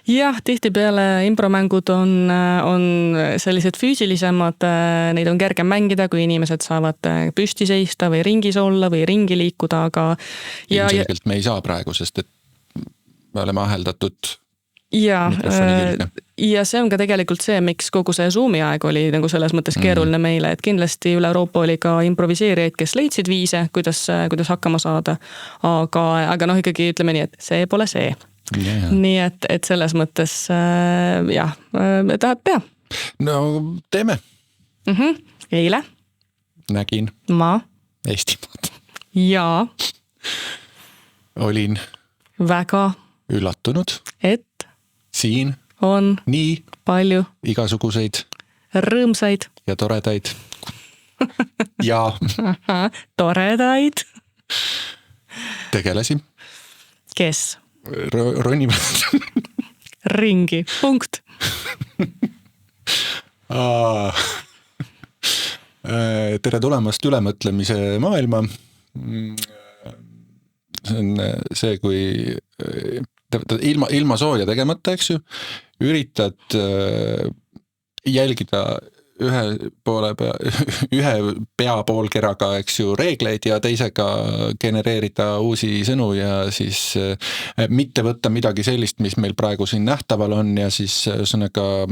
Jah, tihtipeale impromängud on sellised füüsilisemad, neid on kergem mängida, kui inimesed saavad püsti seista või ringis olla või ringi liikuda, aga ilmselgelt me ei saa praegu, sest et me oleme aheldatud ja see on ka tegelikult see, miks kogu see Zoomi aeg oli nagu selles mõttes keeruline meile, et kindlasti üle Euroopa oli ka improviseerijaid, kes leidsid viise, kuidas hakkama saada. Aga noh, ikkagi ütleme nii, et see pole see. Yeah. Nii et selles mõttes tahad pea. No teeme. Eile nägin ma Eestimaad. Ja olin väga üllatunud, et siin on nii palju igasuguseid rõõmsaid ja toredaid ja toredaid tegelasi, kes ronivad ringi, punkt. Tere tulemast ülemõtlemise maailma. See on see, kui ilma sooja tegemata, eks ju, üritad jälgida ühe pea poolkeraga, eks ju, reegleid ja teisega genereerida uusi sõnu ja siis mitte võtta midagi sellist, mis meil praegu siin nähtaval on ja siis sõnaga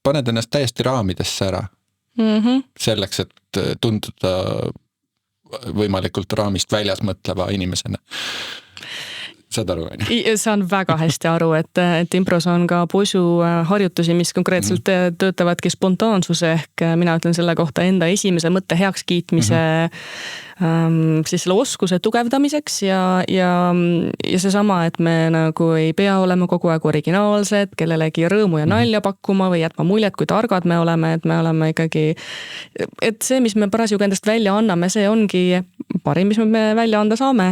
paned ennast täiesti raamidesse ära. Selleks, et tunduda võimalikult raamist väljas mõtleva inimesena. Saad aru? Saan väga hästi aru, et impros on ka posu harjutusi, mis konkreetselt töötavadki spontaansuse ehk mina ütlen selle kohta enda esimese mõtte heakskiitmise siis selle oskuse tugevdamiseks ja seesama, et me nagu ei pea olema kogu aeg originaalsed, kellelegi rõõmu ja nalja pakkuma või jätma muljet, kui targad me oleme, et me oleme ikkagi, et see, mis me parasjagu endast välja anname, see ongi parim, mis me välja anda saame.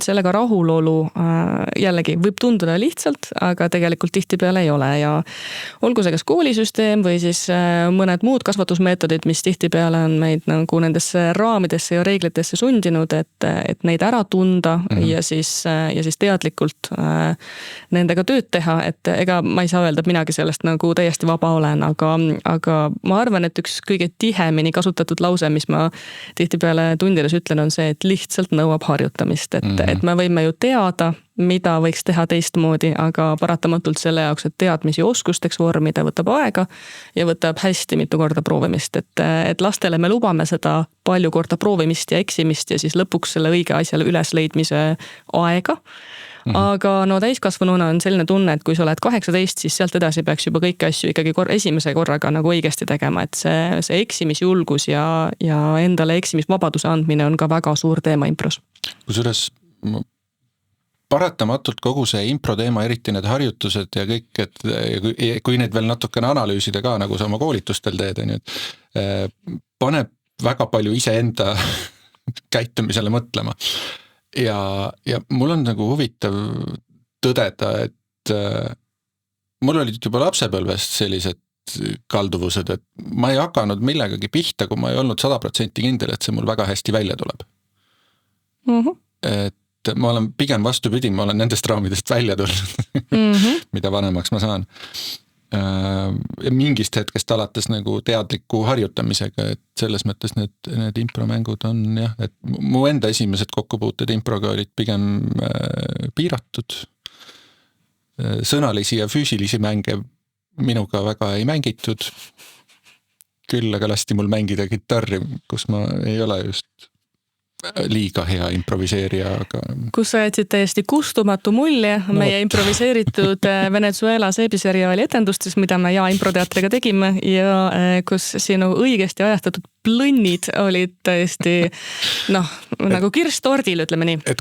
Sellega rahulolu jällegi võib tunduda lihtsalt, aga tegelikult tihtipeale ei ole ja olgu see kas koolisüsteem või siis mõned muud kasvatusmeetodid, mis tihtipeale on meid nagu nendesse raamidesse ja reeglitesse sundinud, et neid ära tunda ja siis teadlikult nendega tööd teha, et ega ma ei saa öelda, et minagi sellest nagu täiesti vaba olen, aga ma arvan, et üks kõige tihemini kasutatud lause, mis ma tihtipeale tundides ütlen, on see, et lihtsalt nõuab harjutamist, et me võime ju teada, mida võiks teha teistmoodi, aga paratamatult selle jaoks, et teadmisi oskusteks vormida, võtab aega ja võtab hästi mitu korda proovimist, et lastele me lubame seda palju korda proovimist ja eksimist ja siis lõpuks selle õige asjale ülesleidmise aega. Aga no täiskasvanuna on selline tunne, et kui sa oled 18, siis sealt edasi peaks juba kõiki asju ikkagi esimese korraga nagu õigesti tegema, et see eksimisjulgus ja endale eksimisvabaduse andmine on ka väga suur teema impros. Kusjuures paratamatult kogu see impro teema, eriti need harjutused ja kõik, et kui need veel natukene analüüsida ka, nagu sa oma koolitustel teed, paneb väga palju iseenda käitumisele mõtlema. Ja mul on nagu huvitav tõdeda, et mul olid juba lapsepõlvest sellised kalduvused, et ma ei hakanud millegagi pihta, kui ma ei olnud 100% kindel, et see mul väga hästi välja tuleb. Et ma olen pigem vastupidi, ma olen nendest raamidest välja tulnud, mida vanemaks ma saan. Ja mingist hetkest alates nagu teadliku harjutamisega, et selles mõttes need impromängud on jah, et mu enda esimesed kokkupuuted improga olid pigem piiratud. Sõnalisi ja füüsilisi mänge minuga väga ei mängitud. Küll aga lasti mul mängida kitarri, kus ma ei ole just liiga hea improviseerija, aga kus sa jätsid täiesti kustumatu mulje meie improviseeritud Venezuela seebiseriaali etendustes, mida me improteatriga tegime ja kus sinu õigesti ajastatud plõnnid olid täiesti nagu kirss tordil, ütleme nii. Et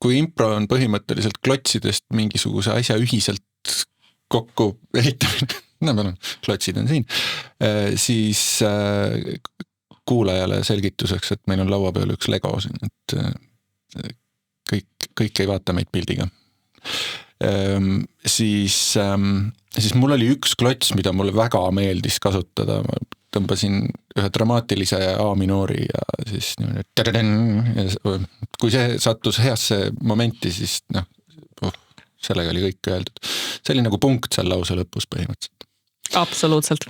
kui impro on põhimõtteliselt klotsidest mingisuguse asja ühiselt kokku ehitamine, klotsid on siin, siis kuulajale selgituseks, et meil on laua peal üks Lego, et kõik ei vaata meid pildiga. Siis mul oli üks klots, mida mulle väga meeldis kasutada. Ma tõmbasin ühe dramaatilise A-minoori ja siis kui see sattus heasse momenti, siis sellega oli kõik öeldud. See oli nagu punkt seal lause lõpus põhimõtteliselt. Absoluutselt.